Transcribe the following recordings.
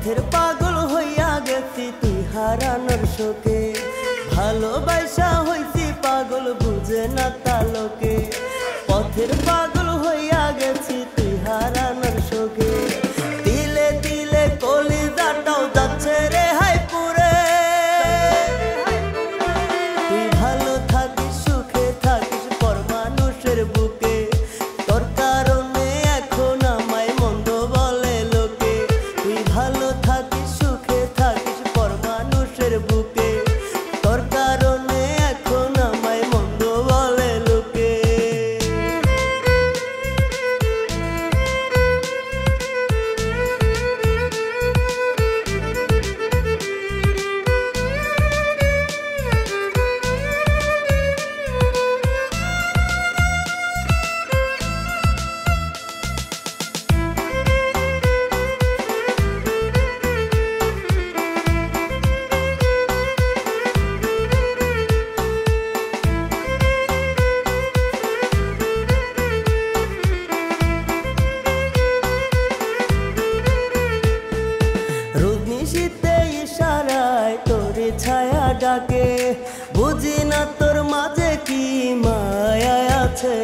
পথের পাগল হইয়া গেছি তুই হারানোর শোকে, ভালোবাসা হইছি পাগল বুঝে না তা লোকে। পথের পাগল হইয়া গেছি তুই হারানোর শোকে, দিলে দিলে কলিজাটাও যাচ্ছে রে হাই পুরে। তুই ভালো থাকিস সুখে থাকিস পর মানুষের বুকে, তোর কারণে এখন আমায় মন্দ বলে লোকে। তুই ভালো থাকিস সুখে থাকিস পর মানুষের বুকে, তোর কারণে এখন আমায় মন্দ বলে লোকে। শীতে ইশারায় তোর ছায়া ডাকে, বুঝি না তোর মাঝে কি মায়া আছে।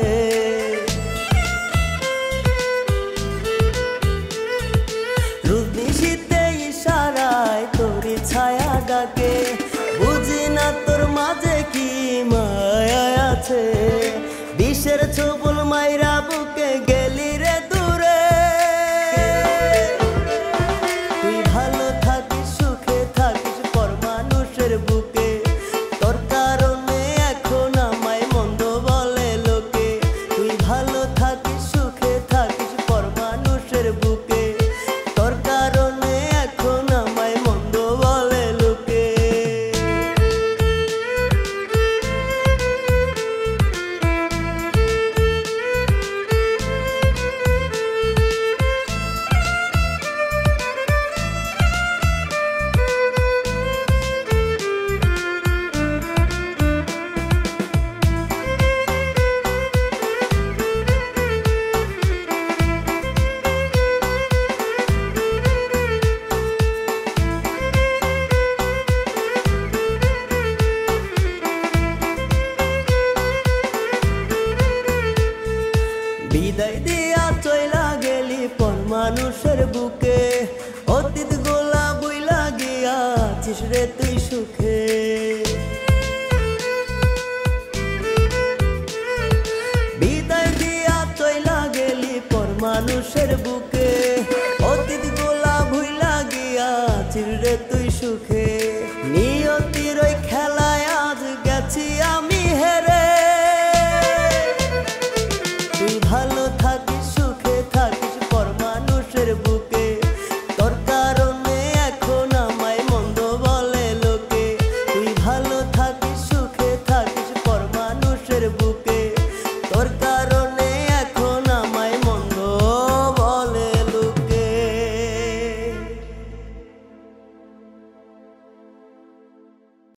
রুদ্নি শীতে ইশারায় তোর ছায়া ডাকে, বুঝি না তোর মাঝে কি মায়া আছে। বিষের ছোবল মাইরা বুকে গেলি রে দূরে, বুকে তোর কারণে এখন আমায় মন্দ বলে লোকে। তুই ভালো থাকিস সুখে থাকিস পর মানুষের বুকে, তোর কারণে এখন আমায় মন্দ বলে লোকে। বিদায় দিয়া চইলা গেলি পর মানুষের বুকে, অতীত গোলা বইলা গিয়াছিস রে তুই সুখে। বিদায় দিয়া চইলা গেলি পর মানুষের বুকে, অতীত গোলা ভুইলা গিয়াছিস রে তুই সুখে। নিয়তির ওই খেলায় আজ গেছি